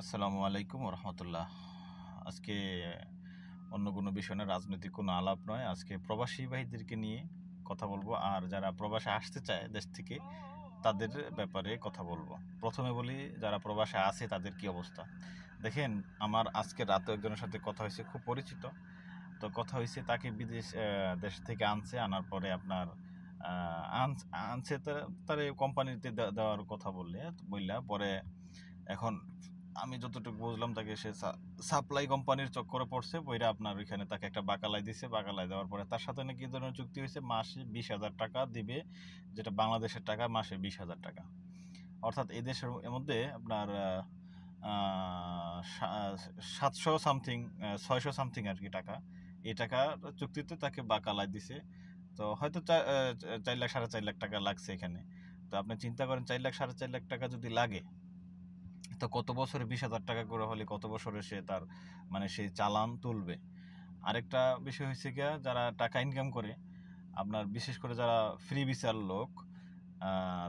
আসসালামু আলাইকুম রহমতুল্লাহ। আজকে অন্য কোনো বিষয় না, রাজনৈতিক কোনো আলাপ নয়। আজকে প্রবাসী ভাইদেরকে নিয়ে কথা বলবো, আর যারা প্রবাসে আসতে চায় দেশ থেকে তাদের ব্যাপারে কথা বলবো। প্রথমে বলি, যারা প্রবাসে আছে তাদের কি অবস্থা। দেখেন, আমার আজকে রাতে একজনের সাথে কথা হয়েছে, খুব পরিচিত। তো কথা হয়েছে, তাকে দেশ থেকে আনার পরে আপনার আনছে তার কোম্পানিতে দেওয়ার কথা বললা পরে। এখন আমি যতটুকু বুঝলাম, তাকে সে সাপ্লাই কোম্পানির চক্করে পড়ছে, বইরা আপনার ওইখানে তাকে একটা বাকালাই দিছে। বাকালাই দেওয়ার পরে তার সাথে নাকি ধরনের চুক্তি হয়েছে, মাসে 20,000 টাকা দিবে, যেটা বাংলাদেশের টাকা মাসে 20,000 টাকা। অর্থাৎ এই দেশের মধ্যে আপনার 700 সামথিং, 600 সামথিং আর কি টাকা। এই টাকা চুক্তিতে তাকে বাকালাই দিছে। তো হয়তো 4 লাখ 4.5 লাখ টাকা লাগছে এখানে। তো আপনি চিন্তা করেন, 4 লাখ 4.5 লাখ টাকা যদি লাগে, তো কত বছরে 20,000 টাকা করে হলে কত বছরে সে তার সেই চালান তুলবে। আরেকটা বিষয় হয়েছে গিয়া, যারা টাকা ইনকাম করে আপনার, বিশেষ করে যারা ফ্রি ভিসার লোক,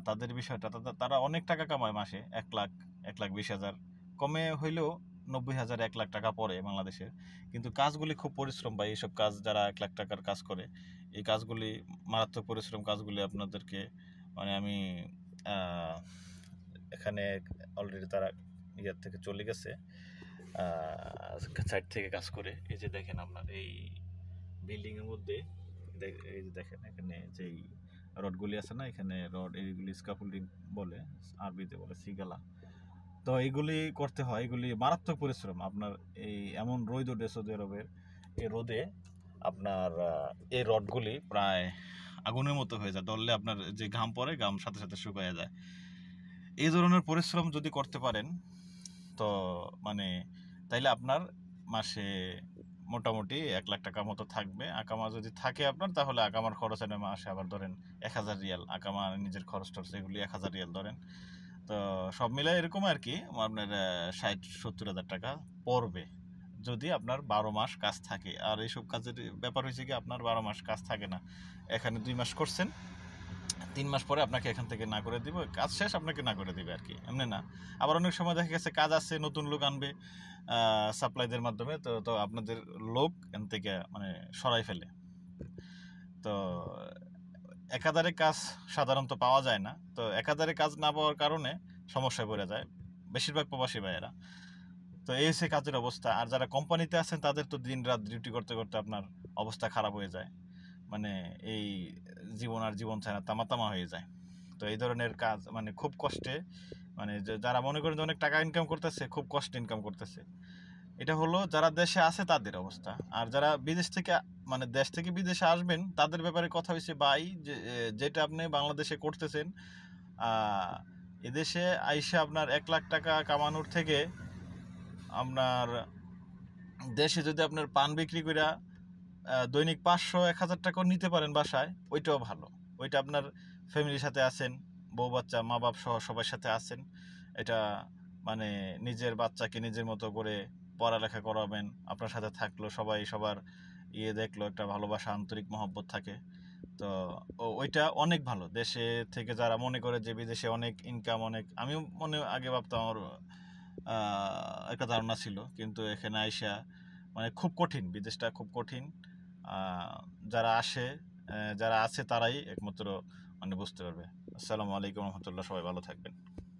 তাদের বিষয়টা, তারা অনেক টাকা কামায় মাসে। 1,20,000 কমে হইলেও 90,000 1 লাখ টাকা পড়ে বাংলাদেশের। কিন্তু কাজগুলি খুব পরিশ্রম ভাই। এইসব কাজ, যারা 1 লাখ টাকার কাজ করে, এই কাজগুলি মারাত্মক পরিশ্রম। কাজগুলি আপনাদেরকে আমি এখানে অলরেডি তারা ইয়ার থেকে চলে গেছে, সাইড থেকে কাজ করে। এই যে দেখেন, আপনার এই বিল্ডিংয়ের মধ্যে এই যে দেখেন, এখানে যেই রডগুলি আছে না, এখানে রড, এইগুলি স্কাফোল্ডিং বলে, আরবিতে বলে সিগালা। তো এইগুলি করতে হয়, এগুলি মারাত্মক পরিশ্রম। আপনার এই এমন রোদ ওঠে সৌদি আরবের, এই রোদে আপনার এই রডগুলি প্রায় আগুনের মতো হয়ে যায়। ধরলে আপনার যে ঘাম পড়ে, ঘাম সাথে সাথে শুকিয়ে যায়। এই ধরনের পরিশ্রম যদি করতে পারেন, তো তাইলে আপনার মাসে মোটামুটি 1 লাখ টাকার মতো থাকবে। আকামা যদি থাকে আপনার, তাহলে আকামার খরচ এনে মাসে আবার ধরেন 1,000 রিয়াল। আকামা নিজের খরচ টরচ এগুলি 1,000 রিয়াল ধরেন। তো সব মিলাই এরকম আর কি, আপনার 60-70 হাজার টাকা পড়বে, যদি আপনার 12 মাস কাজ থাকে। আর এইসব কাজের ব্যাপার হয়েছে কি, আপনার 12 মাস কাজ থাকে না। এখানে 2 মাস করছেন, 3 মাস পরে আপনাকে এখান থেকে না করে দিব, কাজ শেষ, আপনাকে না করে দিবে আর কি, এমনি না। আবার অনেক সময় দেখা গেছে কাজ আছে, নতুন লোক আনবে সাপ্লাইদের মাধ্যমে, তো আপনাদের লোক এখান থেকে সরাই ফেলে। তো একাধারে কাজ সাধারণত পাওয়া যায় না। তো একাধারে কাজ না পাওয়ার কারণে সমস্যায় পড়ে যায় বেশিরভাগ প্রবাসী ভাইয়েরা। তো এই হচ্ছে কাজের অবস্থা। আর যারা কোম্পানিতে আছেন, তাদের তো দিন রাত ডিউটি করতে করতে আপনার অবস্থা খারাপ হয়ে যায়। এই জীবন ছাড়া তামা হয়ে যায়। তো এই ধরনের কাজ খুব কষ্টে, যারা মনে করেন যে অনেক টাকা ইনকাম করতেছে, খুব কষ্টে ইনকাম করতেছে। এটা হলো যারা দেশে আছে তাদের অবস্থা। আর যারা বিদেশ থেকে দেশ থেকে বিদেশে আসবেন, তাদের ব্যাপারে কথা হয়েছে ভাই, যেটা আপনি বাংলাদেশে করতেছেন, এদেশে আইসা আপনার 1 লাখ টাকা কামানোর থেকে আপনার দেশে যদি আপনার পান বিক্রি করে দৈনিক 500-1,000 টাকাও নিতে পারেন বাসায়, ওইটাও ভালো। ওইটা আপনার ফ্যামিলির সাথে আছেন, বউ বাচ্চা মা বাপ সহ সবার সাথে আছেন। এটা নিজের বাচ্চাকে নিজের মতো করে পড়ালেখা করাবেন, আপনার সাথে থাকলো, সবাই সবার দেখলো, একটা ভালোবাসা, আন্তরিক মহব্বত থাকে। তো ওইটা অনেক ভালো। দেশে থেকে যারা মনে করে যে বিদেশে অনেক ইনকাম, আমিও আগে ভাবতাম, আমার একটা ধারণা ছিল, কিন্তু এখানে আইসা খুব কঠিন, বিদেশটা খুব কঠিন। যারা আছে তারাই একমাত্র বুঝতে পারবে। আসসালামু আলাইকুম রহমতুল্লাহ, সবাই ভালো থাকবেন।